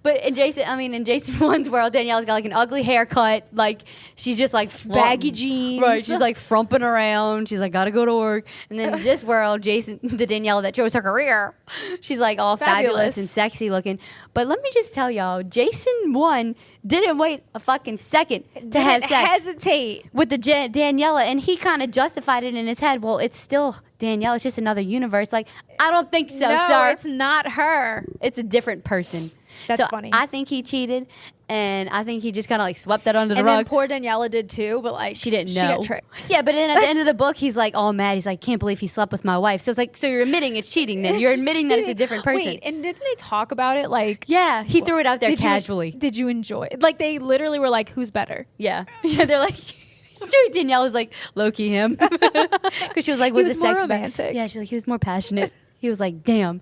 But in Jason 1's world, Daniela's got like an ugly haircut. Like, she's just like baggy jeans. Right. She's like frumping around. She's like, gotta go to work. And then in this world, Jason, the Daniela that chose her career, she's like all fabulous and sexy looking. But let me just tell y'all, Jason 1 didn't wait a fucking second to have sex. Hesitate. With the Daniela. And he kind of justified it in his head. Well, it's still Daniela. It's just another universe. Like, I don't think so, sir. It's not her. It's a different person. That's funny. I think he cheated, and I think he just kind of like swept that under the and rug. Then poor Daniela did too, but like she didn't know. She got tricked. Yeah, but then at the end of the book, he's like all mad. He's like, can't believe he slept with my wife. So it's like, so you're admitting it's cheating then. You're admitting that it's a different person. Wait, and didn't they talk about it? Like, yeah, he threw it out there casually. Did you enjoy it? Like, they literally were like, who's better? Yeah. Yeah, they're like... Danielle was like low-key him. Because she was like, was the sex romantic? Yeah, she's like, he was more passionate. He was like, damn.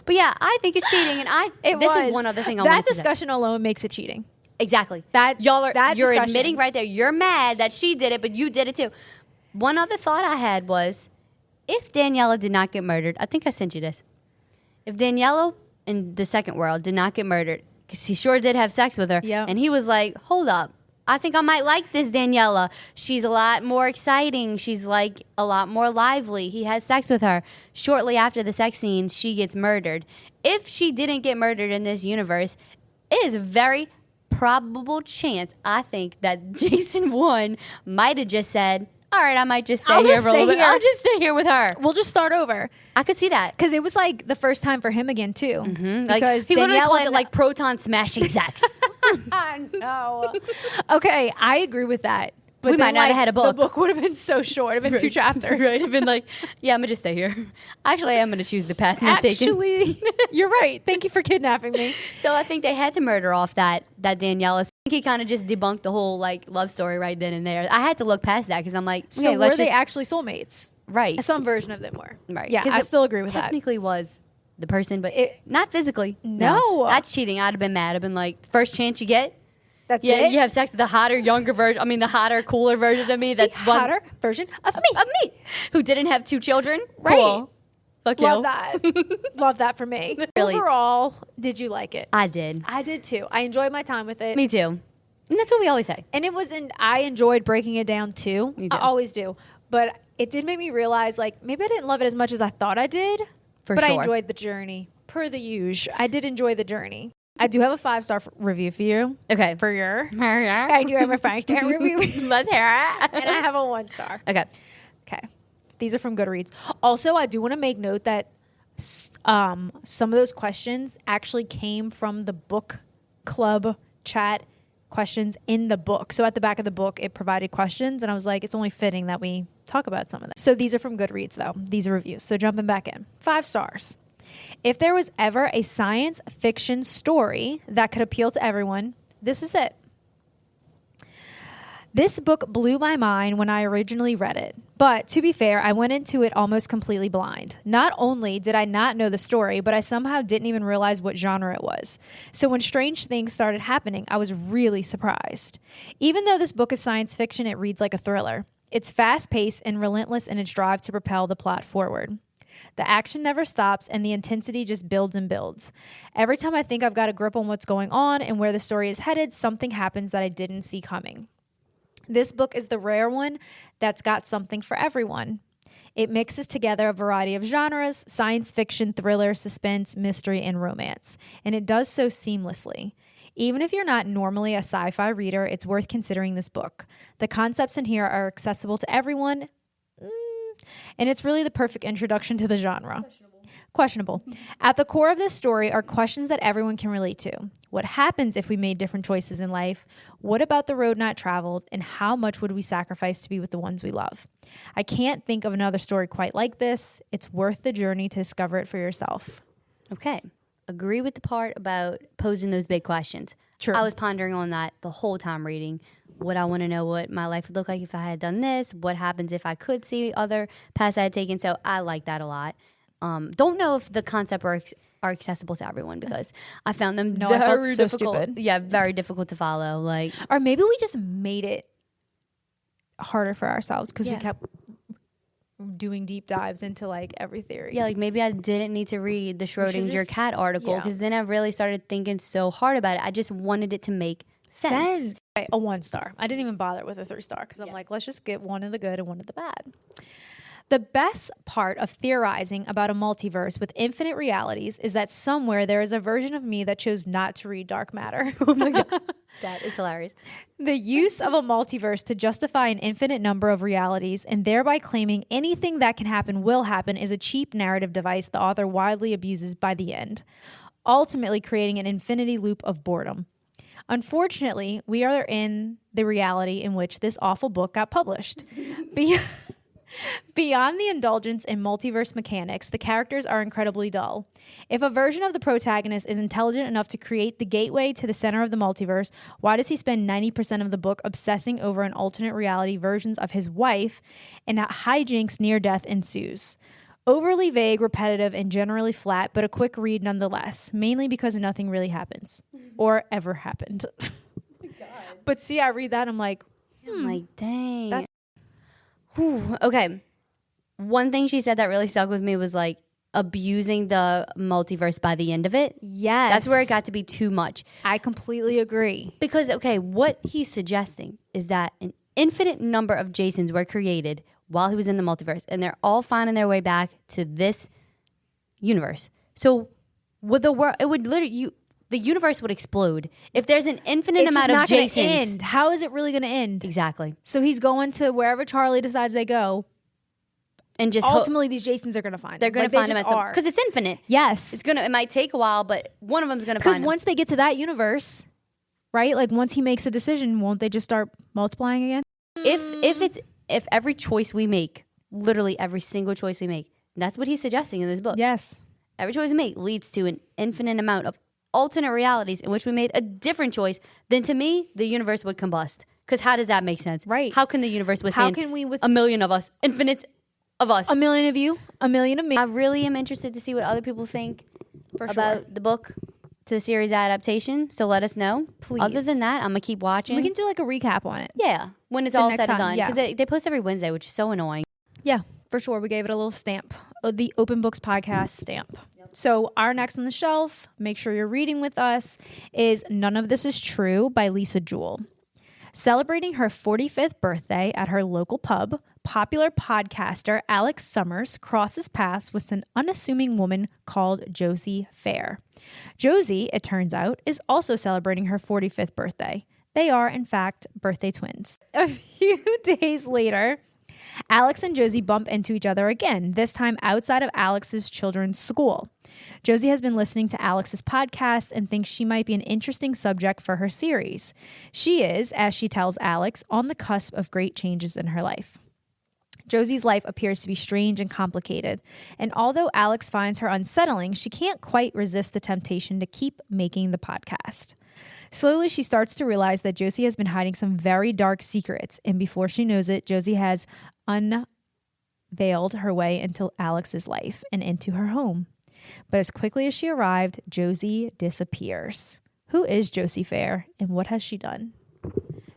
But yeah, I think it's cheating, and this is one other thing I wanted to say. That discussion alone makes it cheating. Exactly. You're admitting right there. You're mad that she did it, but you did it too. One other thought I had was, if Daniela did not get murdered, I think I sent you this. If Daniela in the second world did not get murdered, because he sure did have sex with her, and he was like, hold up. I think I might like this Daniela. She's a lot more exciting. She's like a lot more lively. He has sex with her. Shortly after the sex scene, she gets murdered. If she didn't get murdered in this universe, it is a very probable chance, I think, that Jason 1 might have just said, all right, I might just stay here for a little bit. I'll just stay here with her. We'll just start over. I could see that. Because it was like the first time for him again, too. Mm-hmm. Because he literally called it like proton smashing sex. No. Okay, I agree with that. But we might not have had a book. The book would have been so short. It would have been 2 chapters. Right. It'd been like, yeah, I'm going to just stay here. Actually, I am going to choose the path not taken. Actually, you're right. Thank you for kidnapping me. So I think they had to murder off that Daniela. I think he kind of just debunked the whole like love story right then and there. I had to look past that because I'm like, okay, so were they actually soulmates? Right. Some version of them were. Right. Yeah, I still agree with that. Technically was the person, but not physically. No. That's cheating. I'd have been mad. I'd been like, first chance you get. That's it? You have sex with the hotter, younger version. I mean, the hotter, cooler version of me. The hotter version of me. Of me. Who didn't have 2 children. Right. Cool. Fuck Love you. that. Love that for me. Really. Overall, did you like it? I did. I did too. I enjoyed my time with it. Me too. And that's what we always say. And I enjoyed breaking it down too. I always do. But it did make me realize, like, maybe I didn't love it as much as I thought I did. But I enjoyed the journey. Per the usual. I did enjoy the journey. I do have a 5-star review for you. Okay. For your. I do have a 5-star review. Let's hear it. And I have a 1-star. Okay. Okay. These are from Goodreads. Also, I do want to make note that some of those questions actually came from the book club chat questions in the book. So at the back of the book, it provided questions. And I was like, it's only fitting that we talk about some of them. So these are from Goodreads, though. These are reviews. So jumping back in. 5 stars. If there was ever a science fiction story that could appeal to everyone, this is it. This book blew my mind when I originally read it. But to be fair, I went into it almost completely blind. Not only did I not know the story, but I somehow didn't even realize what genre it was. So when strange things started happening, I was really surprised. Even though this book is science fiction, it reads like a thriller. It's fast-paced and relentless in its drive to propel the plot forward. The action never stops, and the intensity just builds and builds. Every time I think I've got a grip on what's going on and where the story is headed, something happens that I didn't see coming. This book is the rare one that's got something for everyone. It mixes together a variety of genres: science fiction, thriller, suspense, mystery, and romance. And it does so seamlessly. Even if you're not normally a sci-fi reader, it's worth considering this book. The concepts in here are accessible to everyone, and it's really the perfect introduction to the genre. Questionable. At the core of this story are questions that everyone can relate to. What happens if we made different choices in life? What about the road not traveled? And how much would we sacrifice to be with the ones we love? I can't think of another story quite like this. It's worth the journey to discover it for yourself. Okay. Agree with the part about posing those big questions. True. I was pondering on that the whole time reading. Would I want to know what my life would look like if I had done this? What happens if I could see other paths I had taken? So I like that a lot. Don't know if the concept are accessible to everyone, because I found them I felt very so difficult. stupid. Yeah, very difficult to follow. Like, Or maybe we just made it harder for ourselves because we kept doing deep dives into like every theory. yeah, like maybe I didn't need to read the Schrodinger cat article, because then I really started thinking so hard about it. I just wanted it to make sense. Okay, a 1 star. I didn't even bother with a 3 star because I'm like, let's just get one of the good and one of the bad. The best part of theorizing about a multiverse with infinite realities is that somewhere there is a version of me that chose not to read dark matter. Oh my God. That is hilarious. The use of a multiverse to justify an infinite number of realities and thereby claiming anything that can happen will happen is a cheap narrative device the author widely abuses by the end, ultimately creating an infinity loop of boredom. Unfortunately, we are in the reality in which this awful book got published. Beyond the indulgence in multiverse mechanics, the characters are incredibly dull. If a version of the protagonist is intelligent enough to create the gateway to the center of the multiverse, why does he spend 90% of the book obsessing over an alternate reality versions of his wife, and hijinks near death ensues? Overly vague, repetitive, and generally flat, but a quick read nonetheless, mainly because nothing really happens or ever happened. But see, I read that, I'm like, I'm like, dang. That- Whew. Okay. One thing she said that really stuck with me was like abusing the multiverse by the end of it. yes. That's where it got to be too much. I completely agree. Because, okay, what he's suggesting is that an infinite number of Jasons were created while he was in the multiverse, and they're all finding their way back to this universe. So would the world, it would literally, the universe would explode if there's an infinite It's amount just of not gonna Jasons. end. How is it really going to end? Exactly. So he's going to wherever Charlie decides they go. And just Ultimately, these Jasons are going to find they're him. going Like, to find they him just at some, are. because it's infinite. Yes. It might take a while, but one of them's going to Because find him. once they get to that universe, right? Like once he makes a decision, won't they just start multiplying again? If every choice we make, literally every single choice we make, that's what he's suggesting in this book. Yes. Every choice we make leads to an infinite amount of alternate realities in which we made a different choice, then to me, the universe would combust. Because how does that make sense? Right. How can the universe withstand How can we with a million of us, infinite of us? a million of you, a million of me? I really am interested to see what other people think about the book to the series adaptation. So let us know. Please. Other than that, I'm going to keep watching. We can do like a recap on it. yeah, when it's The all next said and time, done. yeah. Because they post every Wednesday, which is so annoying. Yeah, for sure. We gave it a little stamp. The Open Books Podcast stamp. So our next on the shelf, make sure you're reading with us, is None of This Is True by Lisa Jewell. Celebrating her 45th birthday at her local pub, popular podcaster Alex Summers crosses paths with an unassuming woman called Josie Fair. Josie, it turns out, is also celebrating her 45th birthday. They are, in fact, birthday twins. A few days later, Alex and Josie bump into each other again, this time outside of Alex's children's school. Josie has been listening to Alex's podcast and thinks she might be an interesting subject for her series. She is, as she tells Alex, on the cusp of great changes in her life. Josie's life appears to be strange and complicated, and although Alex finds her unsettling, she can't quite resist the temptation to keep making the podcast. Slowly, she starts to realize that Josie has been hiding some very dark secrets, and before she knows it, Josie has unveiled her way into Alex's life and into her home. But as quickly as she arrived, Josie disappears. Who is Josie Fair, and what has she done?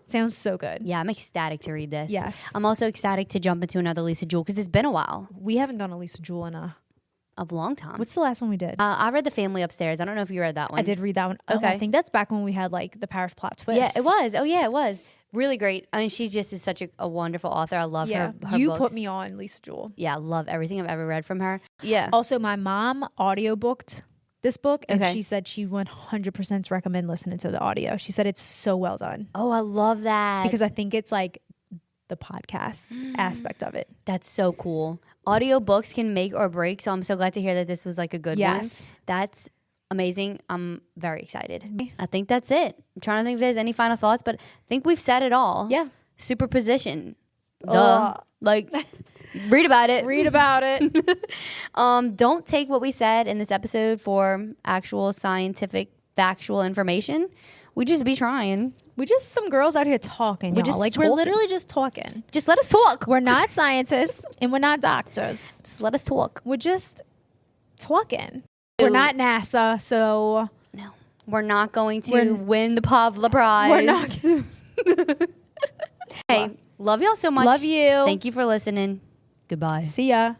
Sounds so good. Yeah, I'm ecstatic to read this. Yes. I'm also ecstatic to jump into another Lisa Jewell because it's been a while. We haven't done a Lisa Jewell in a long time. What's the last one we did? I read The Family Upstairs. I don't know if you read that one. I did read that one. Okay. I think that's back when we had like the Paris plot twist. Yeah, it was. Oh, yeah, it was. Really great. I mean, she just is such a wonderful author. I love her You books. put me on Lisa Jewell. Yeah, I love everything I've ever read from her. Yeah. Also, my mom audiobooked this book, and Okay. she said she 100% recommend listening to the audio. She said it's so well done. Oh, I love that. Because I think it's like the podcast aspect of it. That's so cool. Audiobooks can make or break, so I'm so glad to hear that this was like a good one. That's amazing. I'm very excited. I think that's it. I'm trying to think if there's any final thoughts, but I think we've said it all. Yeah. Superposition. Like, read about it. Read about it. Don't take what we said in this episode for actual scientific, factual information. We just be trying. We're just some girls out here talking. We're just we're talking. literally just talking. Just let us talk. We're not scientists and we're not doctors. Just let us talk. We're just talking. We're not NASA, so No. We're not going to win the Pavla Prize. we're not. Hey, love y'all so much. Love you. Thank you for listening. Goodbye. See ya.